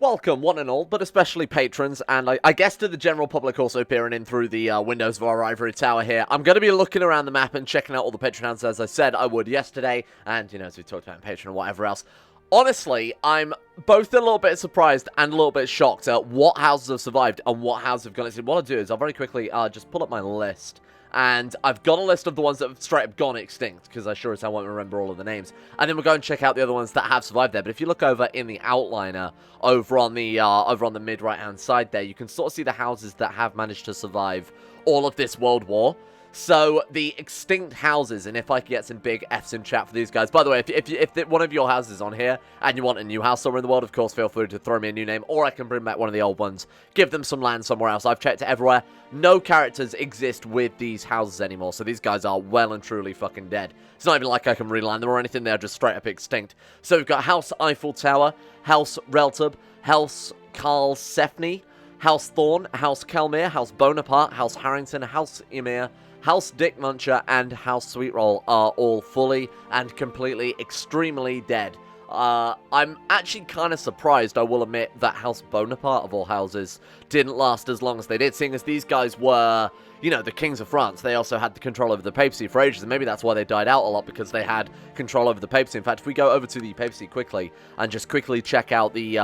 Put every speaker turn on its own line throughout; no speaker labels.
Welcome, one and all, but especially patrons, and I guess to the general public also peering in through the windows of our ivory tower here. I'm going to be looking around the map and checking out all the patron houses, as I said I would yesterday, and, you know, as we talked about in Patreon and whatever else. Honestly, I'm both a little bit surprised and a little bit shocked at what houses have survived and what houses have gone extinct. What I'll do is I'll very quickly just pull up my list. And I've got a list of the ones that have straight up gone extinct, because I sure as hell won't remember all of the names. And then we'll go and check out the other ones that have survived there. But if you look over in the outliner, over on the mid right-hand side there, you can sort of see the houses that have managed to survive all of this World War. So, the extinct houses, and if I could get some big Fs in chat for these guys. By the way, if one of your houses is on here, and you want a new house somewhere in the world, of course, feel free to throw me a new name, or I can bring back one of the old ones, give them some land somewhere else. I've checked it everywhere. No characters exist with these houses anymore, so these guys are well and truly fucking dead. It's not even like I can reland them or anything, they're just straight up extinct. So we've got House Eiffel Tower, House Reltub, House Karl Sefni, House Thorn, House Kelmere, House Bonaparte, House Harrington, House Emir, House Dick Muncher, and House Sweetroll are all fully and completely extremely dead. I'm actually kind of surprised, I will admit, that House Bonaparte, of all houses, didn't last as long as they did, seeing as these guys were, you know, the kings of France. They also had the control over the papacy for ages, and maybe that's why they died out a lot, because they had control over the papacy. In fact, if we go over to the papacy quickly, and just quickly check out the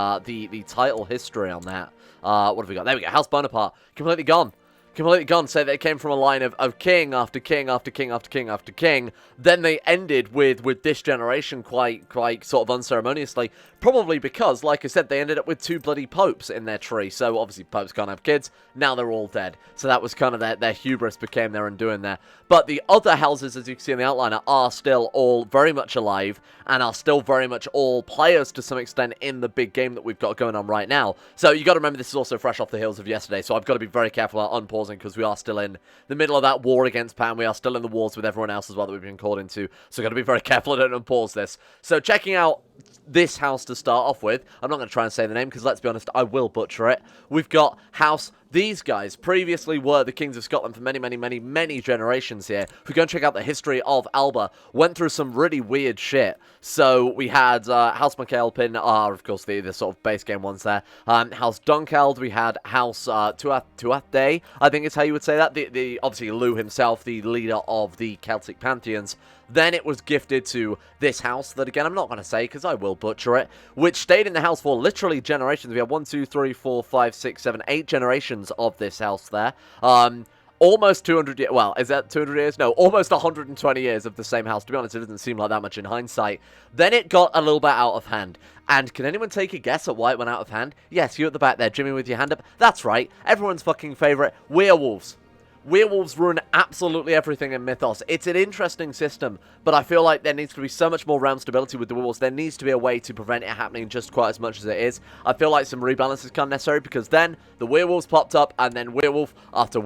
title history on that, what have we got? There we go, House Bonaparte, completely gone. Completely gone. So they came from a line of king after king after king after king after king. Then they ended with this generation quite sort of unceremoniously. Probably because, like I said, they ended up with 2 bloody popes in their tree. So obviously popes can't have kids. Now they're all dead. So that was kind of their hubris became their undoing there. But the other houses, as you can see in the outliner, are still all very much alive and are still very much all players to some extent in the big game that we've got going on right now. So you got to remember this is also fresh off the heels of yesterday. So I've got to be very careful about unpausing, because we are still in the middle of that war against Pam. We are still in the wars with everyone else as well that we've been called into. So I've got to be very careful I don't unpause this. So checking out this house to start off with. I'm not going to try and say the name, because let's be honest, I will butcher it. We've got House... These guys previously were the kings of Scotland for many generations here. If we go and check out the history of Alba, went through some really weird shit. So we had House MacAlpin, of course the sort of base game ones there. House Dunkeld, we had House Tuatha, I think is how you would say that. The obviously Lou himself, the leader of the Celtic pantheons. Then it was gifted to this house that, again, I'm not going to say because I will butcher it, which stayed in the house for literally generations. We have 1, 2, 3, 4, 5, 6, 7, 8 generations of this house there. Almost 200 years, well, is that 200 years? No, almost 120 years of the same house. To be honest, it doesn't seem like that much in hindsight. Then it got a little bit out of hand. And can anyone take a guess at why it went out of hand? Yes, you at the back there, Jimmy with your hand up. That's right, everyone's fucking favourite, werewolves. Werewolves ruin absolutely everything in Mythos. It's an interesting system, but I feel like there needs to be so much more realm stability with the werewolves. There needs to be a way to prevent it happening just quite as much as it is. I feel like some rebalance is kind of necessary, because then the werewolves popped up, and then werewolf after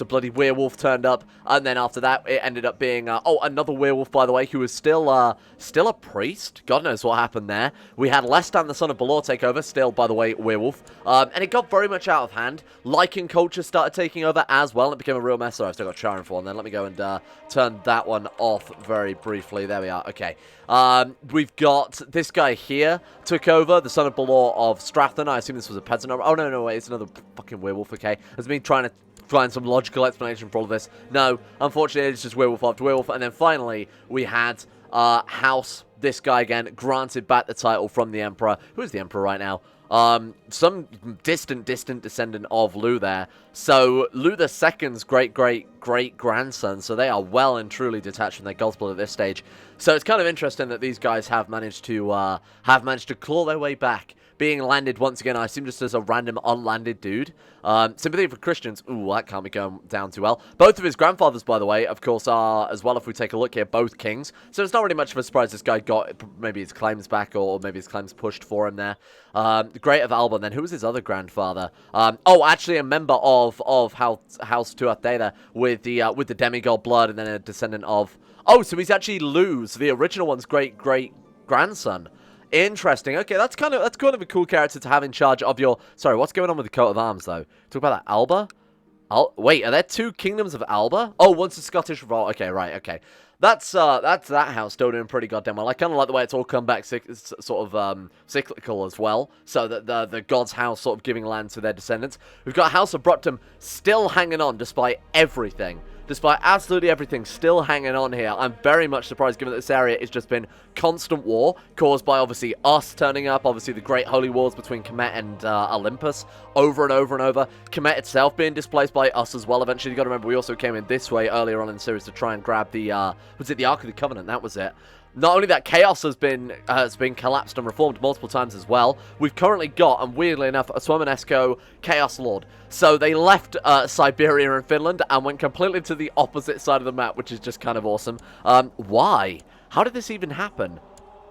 bloody werewolf turned up, and then after that it ended up being, another werewolf, by the way, who was still a priest. God knows what happened there. We had Lestan, the son of Balor, take over, still, by the way, werewolf, and it got very much out of hand. Lycan culture started taking over as well. It became a real mess. Sorry, I've still got Charon for one. Then let me go and turn that one off very briefly. There we are. Okay. We've got this guy here took over, the son of Balor of Strathen. I assume this was a peasant. Oh, no, wait. It's another fucking werewolf. Okay. Has been trying to find some logical explanation for all of this. No, unfortunately, it's just werewolf after werewolf. And then finally, we had House, this guy again, granted back the title from the Emperor. Who is the Emperor right now? Some distant descendant of Lou there. So, Lou II's great-grandson, so they are well and truly detached from their gospel at this stage. So, it's kind of interesting that these guys have managed to claw their way back, being landed once again, I assume just as a random unlanded dude. Sympathy for Christians, ooh, that can't be going down too well. Both of his grandfathers, by the way, of course, are, as well, if we take a look here, both kings. So it's not really much of a surprise this guy got maybe his claims back, or maybe his claims pushed for him there. The Great of Alba, then who was his other grandfather? Actually a member of House Tuatha with the demigod blood, and then a descendant of... Oh, so he's actually Lou's, the original one's great-grandson. Interesting. Okay, that's kind of a cool character to have in charge of your... Sorry, what's going on with the coat of arms, though? Talk about that. Alba? Wait, are there 2 kingdoms of Alba? Oh, one's a Scottish revolt. Okay, right, okay. That's that house still doing pretty goddamn well. I kind of like the way it's all come back sort of cyclical as well, so that the god's house sort of giving land to their descendants. We've got House Abruptum still hanging on despite everything. Despite absolutely everything, still hanging on here. I'm very much surprised given that this area has just been constant war, caused by obviously us turning up, obviously the great holy wars between Kemet and Olympus, over and over and over. Kemet itself being displaced by us as well. Eventually, you've got to remember, we also came in this way earlier on in the series to try and grab the, was it the Ark of the Covenant? That was it. Not only that, Chaos has been collapsed and reformed multiple times as well. We've currently got, and weirdly enough, a Swomenesco Chaos Lord. So they left Siberia and Finland and went completely to the opposite side of the map, which is just kind of awesome. Why? How did this even happen?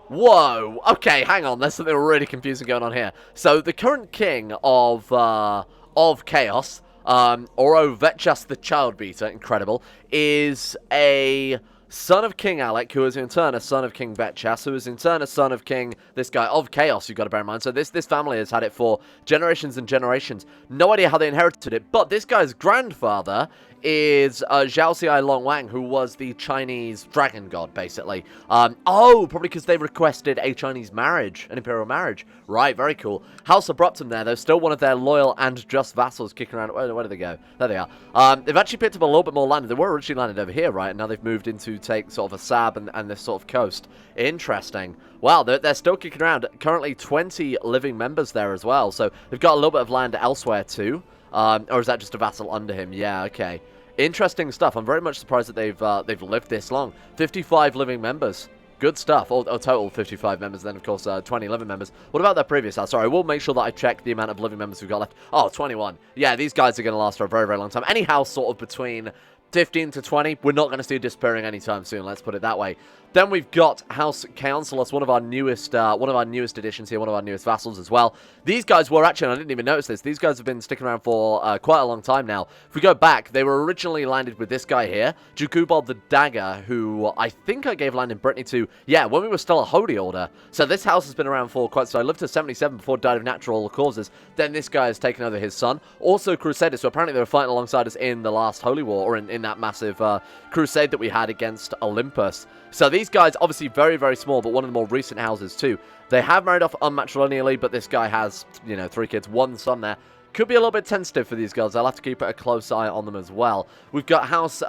Whoa. Okay, hang on. There's something really confusing going on here. So the current king of Chaos, Orovetchas the Childbeater, incredible, is a son of King Alec, who is in turn a son of King Vetchas, who is in turn a son of King, this guy of Chaos, you've got to bear in mind. So this family has had it for generations and generations. No idea how they inherited it, but this guy's grandfather is Zhao Xiai Long Wang, who was the Chinese dragon god, basically. Oh, probably because they requested a Chinese marriage, an imperial marriage. Right, very cool. House Abruptum there, though, still one of their loyal and just vassals kicking around. Where did they go? There they are. They've actually picked up a little bit more land. They were originally landed over here, right? And now they've moved into take sort of a Sab and this sort of coast. Interesting. Wow, they're still kicking around. Currently 20 living members there as well. So they've got a little bit of land elsewhere too. Or is that just a vassal under him? Yeah, okay. Interesting stuff. I'm very much surprised that they've lived this long. 55 living members. Good stuff. Or total 55 members, then of course 20 living members. What about their previous house? Sorry, I will make sure that I check the amount of living members we've got left. Oh, 21. Yeah, these guys are going to last for a very, very long time. Any house sort of between 15 to 20, we're not going to see disappearing anytime soon, let's put it that way. Then we've got House Councilus, one of our newest additions here, one of our newest vassals as well. These guys were actually, and I didn't even notice this, these guys have been sticking around for quite a long time now. If we go back, they were originally landed with this guy here, Jukubal the Dagger, who I think I gave land in Brittany to, yeah, when we were still a holy order. So this house has been around for quite, so I lived to 77 before it died of natural causes. Then this guy has taken over his son. Also Crusaders, so apparently they were fighting alongside us in the last holy war, or in that massive crusade that we had against Olympus. So these guys, obviously very, very small, but one of the more recent houses too. They have married off unmatrilineally, but this guy has, you know, 3 kids, 1 son there. Could be a little bit tentative for these girls. I'll have to keep a close eye on them as well. We've got House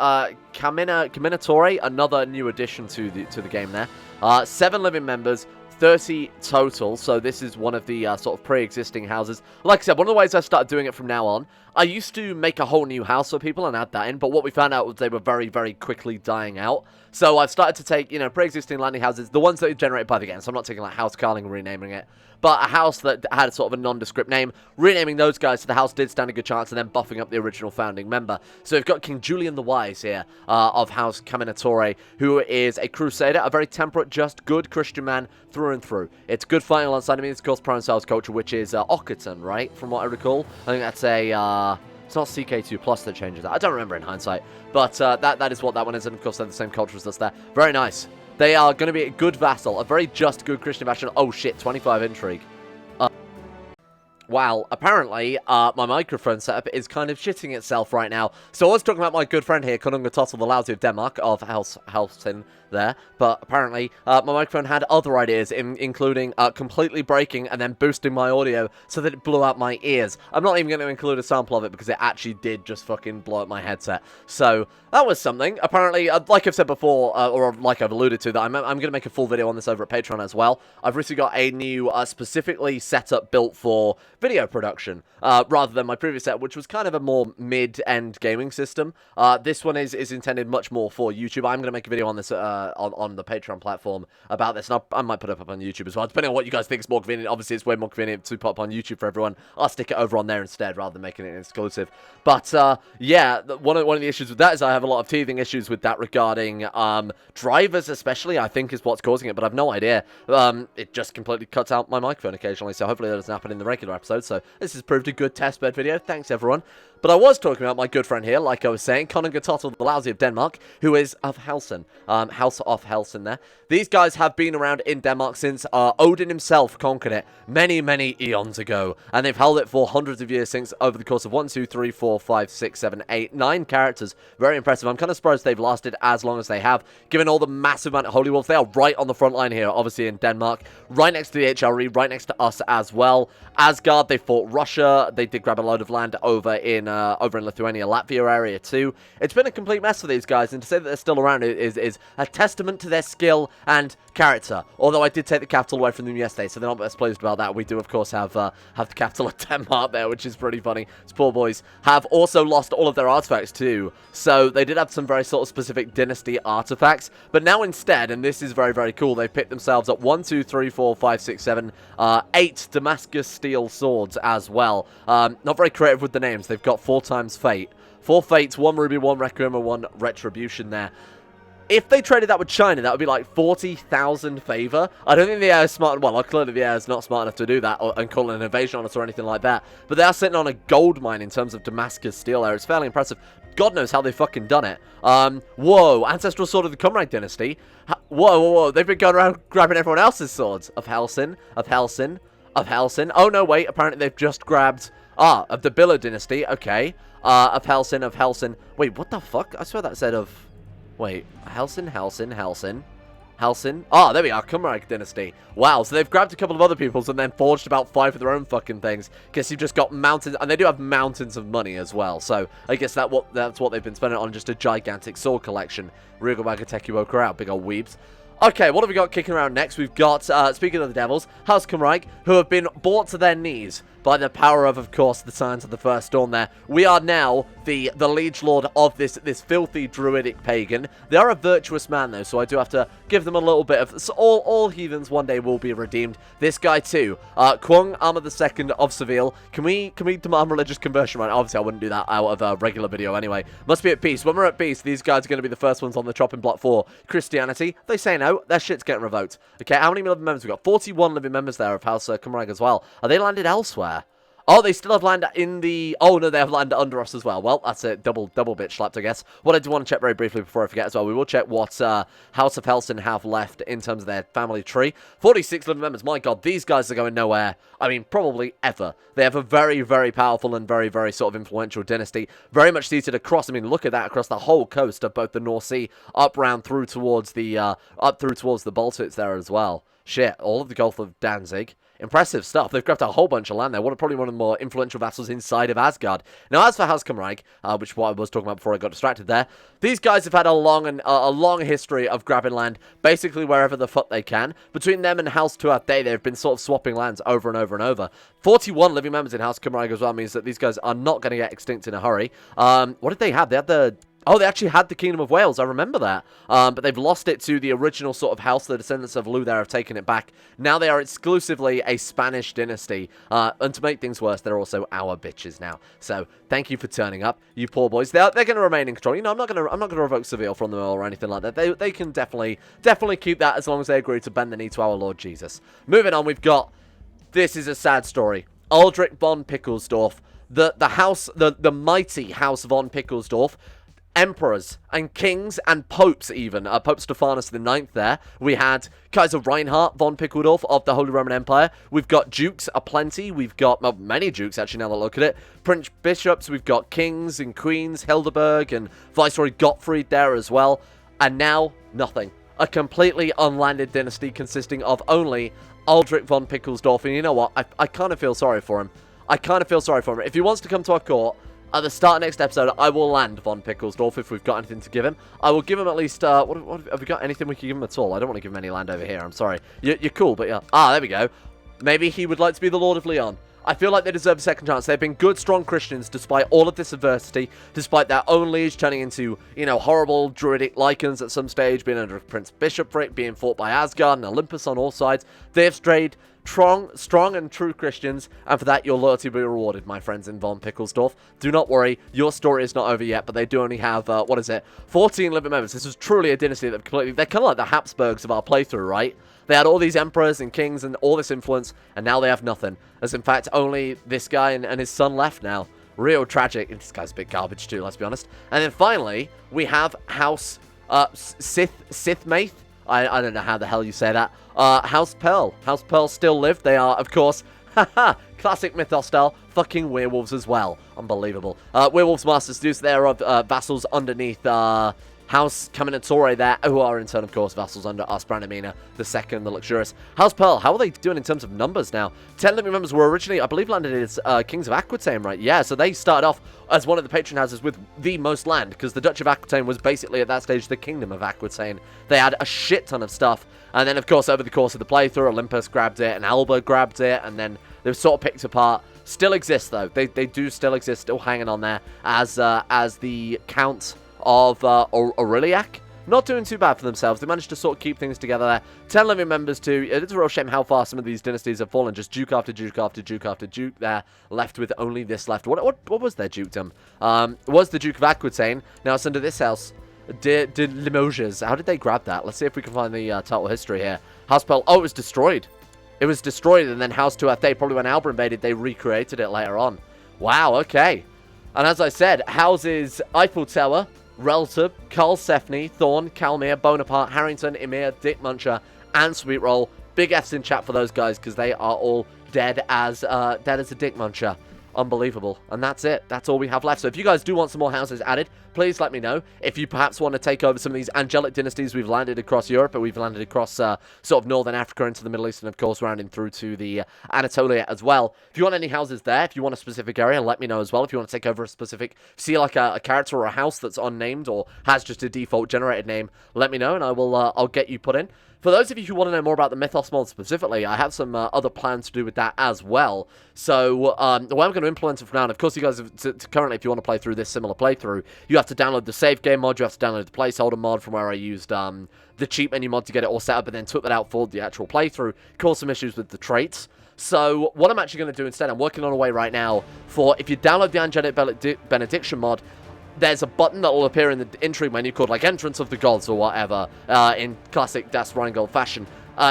Caminatore, another new addition to the game there. 7 living members. 30 total, so this is one of the sort of pre-existing houses. Like I said, one of the ways I started doing it from now on, I used to make a whole new house for people and add that in, but what we found out was they were very, very quickly dying out. So I've started to take, you know, pre-existing landing houses, the ones that are generated by the game, so I'm not taking like House Carling and renaming it, but a house that had sort of a nondescript name, renaming those guys so the house did stand a good chance, and then buffing up the original founding member. So we've got King Julian the Wise here, of House Caminatore, who is a crusader, a very temperate, just, good Christian man through and through. It's good fighting alongside enemies, of course, Provençal's culture, which is Aquistion, right, from what I recall. I think that's a, it's not CK2 Plus that changes that. I don't remember in hindsight, but that is what that one is, and of course they're the same culture as us there. Very nice. They are going to be a good vassal, a very just, good Christian vassal. Oh shit, 25 intrigue. Wow, apparently, my microphone setup is kind of shitting itself right now. So I was talking about my good friend here, Konunga Tottle, the Lousy of Denmark, of Helsin there. But apparently, my microphone had other ideas, including completely breaking and then boosting my audio so that it blew out my ears. I'm not even going to include a sample of it because it actually did just fucking blow up my headset. So that was something. Apparently, like I've said before, or like I've alluded to, that I'm going to make a full video on this over at Patreon as well. I've recently got a new specifically setup built for video production, rather than my previous setup, which was kind of a more mid-end gaming system. This one is intended much more for YouTube. I'm going to make a video on this on the Patreon platform about this, and I might put it up on YouTube as well, depending on what you guys think is more convenient. Obviously, it's way more convenient to put up on YouTube for everyone. I'll stick it over on there instead, rather than making it exclusive. But, yeah, one of the issues with that is I have a lot of teething issues with that regarding drivers especially, I think, is what's causing it, but I've no idea. It just completely cuts out my microphone occasionally, so hopefully that doesn't happen in the regular episode. So this has proved a good testbed video. Thanks, everyone. But I was talking about my good friend here, like I was saying, Konungatottel the Lousy of Denmark, who is of Helsen. House of Helsen there. These guys have been around in Denmark since Odin himself conquered it many, many eons ago. And they've held it for hundreds of years since, over the course of 1, 2, 3, 4, 5, 6, 7, 8, 9 characters. Very impressive. I'm kind of surprised they've lasted as long as they have, given all the massive amount of Holy Wolves. They are right on the front line here, obviously in Denmark, right next to the HRE, right next to us as well. Asgard, they fought Russia. They did grab a load of land over in Lithuania, Latvia area too. It's been a complete mess for these guys, and to say that they're still around is a testament to their skill and character. Although I did take the capital away from them yesterday, so they're not best pleased about that. We do, of course, have the capital of Denmark there, which is pretty funny. These poor boys have also lost all of their artifacts too, so they did have some very sort of specific dynasty artifacts, but now instead, and this is very, very cool, they've picked themselves up 1, 2, 3, 4, 5, 6, 7, 8 Damascus steel swords as well. Not very creative with the names. They've got 4 times Fate. 4 Fates, 1 Ruby, 1 Requiem, and 1 Retribution there. If they traded that with China, that would be like 40,000 favor. I don't think the air is smart. Well, clearly the air is not smart enough to do that and call an invasion on us or anything like that. But they are sitting on a gold mine in terms of Damascus steel there. It's fairly impressive. God knows how they fucking done it. Whoa, Ancestral Sword of the Cumrag Dynasty. Whoa. They've been going around grabbing everyone else's swords. Of Helsen. Oh, no, wait. Apparently they've just grabbed... of the Billa Dynasty. Okay. Of Helsen. Wait, what the fuck? I swear that said of... Wait, Helsen. Ah, there we are, Cumrag Dynasty. Wow, so they've grabbed a couple of other people's and then forged about 5 of their own fucking things. Guess you've just got mountains, and they do have mountains of money as well. So I guess that's what they've been spending on, just a gigantic sword collection. Ryugawagateki woke her out, big old weebs. Okay, what have we got kicking around next? We've got, speaking of the devils, House Cumrag, who have been brought to their knees by the power of course, the Scions of the First Dawn there. We are now the liege lord of this filthy druidic pagan. They are a virtuous man, though, so I do have to give them a little bit of... So all heathens one day will be redeemed. This guy, too. Kwang Armor II of Seville. Can we demand religious conversion right? Obviously, I wouldn't do that out of a regular video anyway. Must be at peace. When we're at peace, these guys are going to be the first ones on the chopping block for Christianity. They say no. Their shit's getting revoked. Okay, how many living members we got? 41 living members there of House Cumrag as well. Are they landed elsewhere? Oh, they still have land in the... Oh, no, they have land under us as well. Well, that's it. Double bit slapped, I guess. What I do want to check very briefly before I forget as well, we will check what House of Helsen have left in terms of their family tree. 46 living members. My God, these guys are going nowhere. I mean, probably ever. They have a very, very powerful and very, very sort of influential dynasty. Very much seated across... I mean, look at that. Across the whole coast of both the North Sea, up round through towards the... up through towards the Baltics there as well. Shit, all of the Gulf of Danzig. Impressive stuff. They've grabbed a whole bunch of land there. Probably one of the more influential vassals inside of Asgard. Now, as for House Cumrag, which is what I was talking about before I got distracted there, these guys have had a long history of grabbing land basically wherever the fuck they can. Between them and House Tuatha, they've been sort of swapping lands over and over and over. 41 living members in House Cumrag as well means that these guys are not going to get extinct in a hurry. What did they have? They had the... Oh, they actually had the Kingdom of Wales, I remember that. But they've lost it to the original sort of house. The descendants of Lou there have taken it back. Now they are exclusively a Spanish dynasty. And to make things worse, they're also our bitches now. So, thank you for turning up, you poor boys. They're going to remain in control. You know, I'm not going to revoke Seville from them or anything like that. They can definitely keep that as long as they agree to bend the knee to our Lord Jesus. Moving on, we've got... This is a sad story. Aldrich von Pickelsdorf. The mighty House von Pickelsdorf. Emperors and kings and popes even. Pope Stephanus IX there. We had Kaiser Reinhard von Pickeldorf of the Holy Roman Empire. We've got dukes aplenty. We've got many dukes actually now that I look at it. Prince bishops. We've got kings and queens. Hildeberg and Viceroy Gottfried there as well. And now, nothing. A completely unlanded dynasty consisting of only Aldrich von Pickelsdorf. And you know what? I kind of feel sorry for him. If he wants to come to our court... At the start of next episode, I will land von Pickelsdorf if we've got anything to give him. I will give him at least, what have we got anything we can give him at all? I don't want to give him any land over here, I'm sorry. You're cool, but yeah. Ah, there we go. Maybe he would like to be the Lord of Leon. I feel like they deserve a second chance. They've been good, strong Christians despite all of this adversity, despite their own liege turning into, you know, horrible druidic lichens at some stage, being under Prince Bishopric, being fought by Asgard and Olympus on all sides. They have strayed strong and true Christians, and for that your loyalty will be rewarded, my friends in von Pickelsdorf. Do not worry, your story is not over yet, but they do only have, 14 living members. This was truly a dynasty that they're kind of like the Habsburgs of our playthrough, right? They had all these emperors and kings and all this influence, and now they have nothing. As in fact, only this guy and his son left now. Real tragic. This guy's a bit garbage too, let's be honest. And then finally, we have House Sithmaith. I don't know how the hell you say that. House Pearl. House Pearl still live. They are, of course, haha, classic Mythos style, fucking werewolves as well. Unbelievable. Werewolves Masters Deuce, they're vassals underneath House Caminatore there, who are in turn, of course, vassals under us, Nomina II, the Luxurious. House Pearl, how are they doing in terms of numbers now? 10 living members were originally, I believe, landed as Kings of Aquitaine, right? Yeah, so they started off as one of the patron houses with the most land, because the Duchy of Aquitaine was basically, at that stage, the Kingdom of Aquitaine. They had a shit ton of stuff, and then, of course, over the course of the playthrough, Olympus grabbed it, and Alba grabbed it, and then they were sort of picked apart. Still exist, though. They do still exist, still hanging on there, as the Count of Aureliac. Not doing too bad for themselves. They managed to sort of keep things together there. 10 living members too. It is a real shame how far some of these dynasties have fallen. Just Duke after Duke after Duke after Duke there. Left with only this left. What was their dukedom? Was the Duke of Aquitaine. Now it's under this house. De Limoges. How did they grab that? Let's see if we can find the title history here. House Pearl. Oh, it was destroyed. It was destroyed, and then House Tuathe, probably when Alba invaded, they recreated it later on. Wow, okay. And as I said, houses Eiffel Tower, Reltub, Karlsefni, Thorn, Calmere, Bonaparte, Harrington, Emir, Dick Muncher, and Sweet Roll. Big F's in chat for those guys, because they are all dead as a Dick Muncher. Unbelievable. And that's it. That's all we have left. So if you guys do want some more houses added, please let me know. If you perhaps want to take over some of these angelic dynasties we've landed across Europe, or we've landed across sort of northern Africa into the Middle East, and of course rounding through to the Anatolia as well. If you want any houses there, if you want a specific area, let me know as well. If you want to take over a specific, see like a character or a house that's unnamed or has just a default generated name, let me know and I will I'll get you put in. For those of you who want to know more about the Mythos mod specifically, I have some other plans to do with that as well. So, the way I'm going to implement it from now, and of course you guys, currently if you want to play through this similar playthrough, you have to download the save game mod, you have to download the placeholder mod from where I used the cheat menu mod to get it all set up, and then took that out for the actual playthrough. Caused some issues with the traits. So, what I'm actually going to do instead, I'm working on a way right now for, if you download the Angelic Benediction mod, there's a button that will appear in the entry menu called like Entrance of the Gods or whatever, in classic Das Rheingold fashion.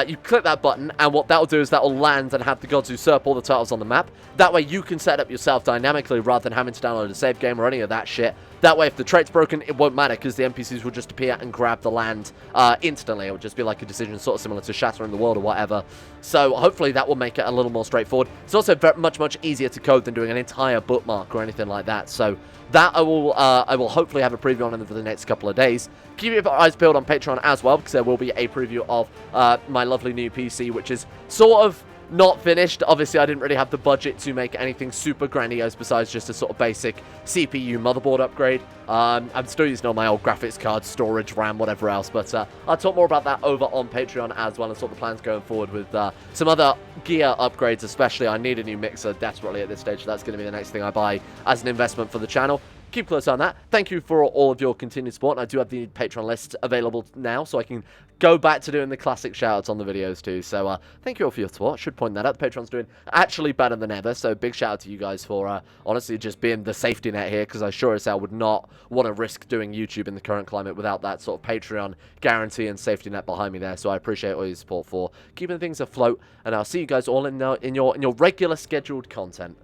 You click that button, and what that'll do is that'll land and have the gods usurp all the titles on the map. That way you can set up yourself dynamically rather than having to download a save game or any of that shit. That way if the trait's broken, it won't matter because the NPCs will just appear and grab the land instantly. It will just be like a decision sort of similar to Shattering the World or whatever. So hopefully that will make it a little more straightforward. It's also much easier to code than doing an entire bookmark or anything like that. So that I will hopefully have a preview on for the next couple of days. Keep your eyes peeled on Patreon as well, because there will be a preview of my lovely new PC, which is sort of not finished. Obviously, I didn't really have the budget to make anything super grandiose besides just a sort of basic CPU motherboard upgrade. I'm still using all my old graphics cards, storage, RAM, whatever else, but I'll talk more about that over on Patreon as well, and sort of the plans going forward with some other gear upgrades especially. I need a new mixer desperately at this stage, so that's going to be the next thing I buy as an investment for the channel. Keep close on that. Thank you for all of your continued support, and I do have the Patreon list available now, so I can go back to doing the classic shoutouts on the videos too. So thank you all for your support. Should point that out. The Patreon's doing actually better than ever, so big shout out to you guys for honestly just being the safety net here, because I sure as hell would not want to risk doing YouTube in the current climate without that sort of Patreon guarantee and safety net behind me there. So I appreciate all your support for keeping things afloat, and I'll see you guys all in your regular scheduled content.